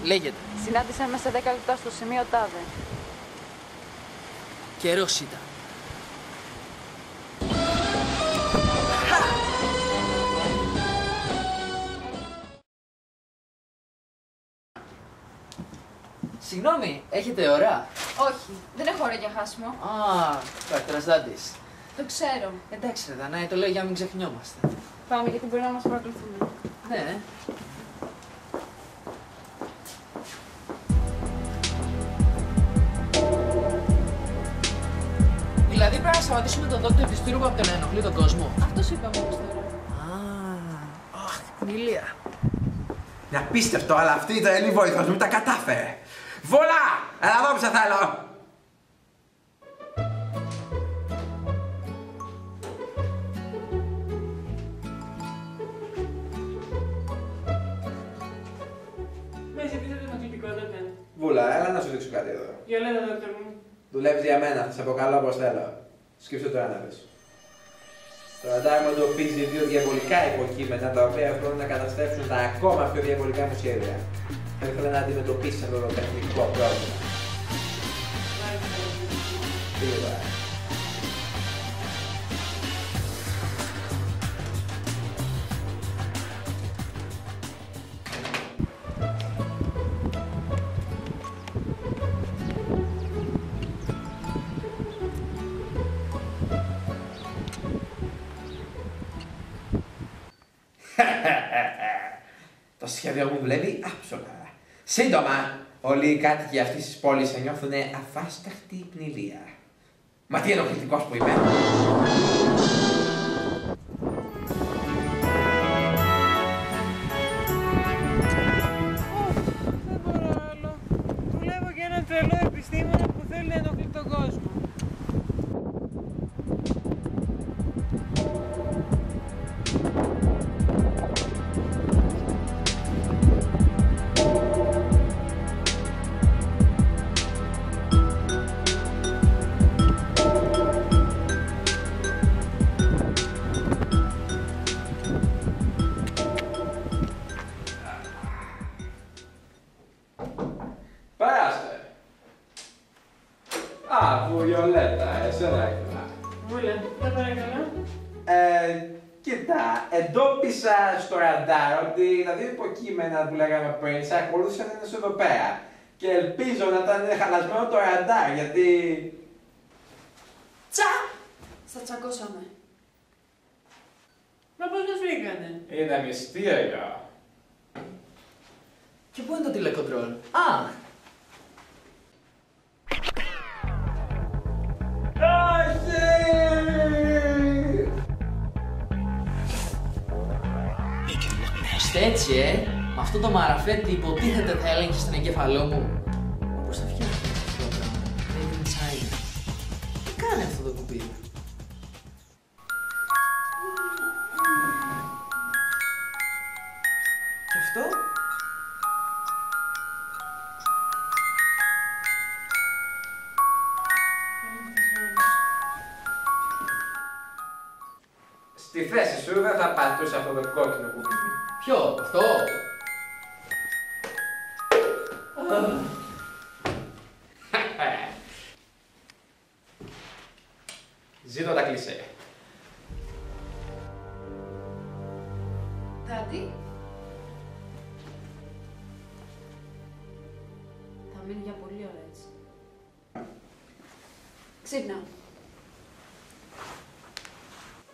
Λέγεται. Συνάντησαμε μέσα σε 10 λεπτά στο σημείο τάδε. Καιρός ήταν. Συγγνώμη, έχετε ώρα? Όχι, δεν έχω ώρα για χάσιμο. Α, Παρθρασδάτης. Το ξέρω. Εντάξει ρε Δανάη, το λέω για να μην ξεχνιόμαστε. Πάμε γιατί μπορεί να μας παρακολουθούμε. Ναι. Δηλαδή πρέπει να σταματήσουμε τον δόκτωρ της Τούρου από το να ενοχλεί τον κόσμο. Αυτό σου είπαμε όμως τώρα. Αχ, Μίλια. Είναι απίστευτο, αλλά αυτή η τρελή βοήθος μου τα κατάφερε. Βολά! Έλα εδώ που σε θέλω! Μέσα πίσω το μακλητικότατε. Βούλα, έλα να σου δείξω κάτι εδώ. Για λέτε, δόκτωρ μου. Δουλεύεις για μένα, θα σε αποκαλώ όπως θέλω. Σκύψε το ένα δες. Το ραντάρ μου εντοπίζει δύο διαβολικά υποκείμενα τα οποία μπορούν να καταστρέψουν τα ακόμα πιο διαβολικά μου σχέδια. Θα ήθελα να αντιμετωπίσεις αυτό το τεχνικό πρόβλημα. Πήγε τώρα. Το σχέδιο μου δουλεύει άψογα. Σύντομα, όλοι οι κάτοικοι αυτής της πόλης θα νιώθουν αφάσταχτη πνηλία. Μα τι ενοχλητικός που είμαι. Δεν μπορώ άλλο. Δουλεύω για έναν τρελό επιστήμονα που θέλει να ενοχλεί τον κόσμο. Περάστε. Α, Βουλιολέτα, εσένα ήθελα. Βούλε, δεν παρακαλώ. Κοίτα, εντόπισα στο ραντάρ ότι τα δύο υποκείμενα που λέγαμε πριν σε ακολούθησαν ένας εδώ πέρα. Και ελπίζω να ήταν χαλασμένο το ραντάρ, γιατί... Τσα! Στα τσακώσαμε. Μα πώς μας βρήκανε. Είναι μυστήριο. Και πού είναι το τηλεκοντρόλ? Έτσι, με αυτό το μαραφέτι υποτίθεται θα έλεγχε στον εγκέφαλό μου. Πώς θα φτιάχνει αυτό το πράγμα? Made in China. Τι κάνει αυτό το κουμπί? Και αυτό? Στη θέση σου δεν θα πατούσε αυτό το κόκκινο κουμπί. Ποιο? Αυτό? Ζήτω τα κλισέ. Κάτι. Θα μείνει για πολύ ώρα έτσι. Ξύπνα.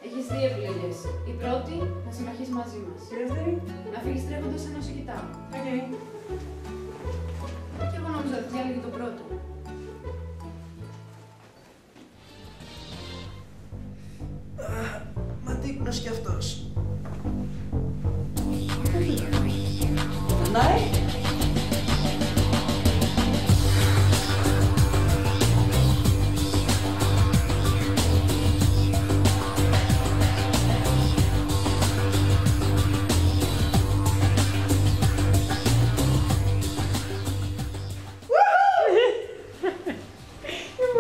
Έχεις δύο επιλογές. Η πρώτη, να συμμαχείς μαζί μας. Και δεύτερη. Να φύγεις τρέχοντας ενώ σε κοιτάω. Οκ. Και εγώ νόμιζα ότι διάλεγε το πρώτο. Μα δείπνος κι αυτός. Ναι.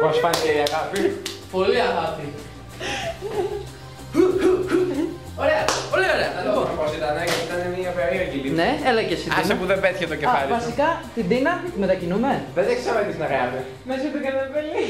Πώς φάνηκε η αγάπη? Πολύ αγάπη. Ωραία, πολύ ωραία. Δεν το πώς ήταν, γιατί ήταν μια περίεργη Ναι, έλα και εσύ. Άσε Τίνα. που δεν πέτυχε το κεφάλι σου. Βασικά την Τίνα τη μετακινούμε. Δεν έχει σταματήσει να γράφει. Μέσα από το καναπέλι.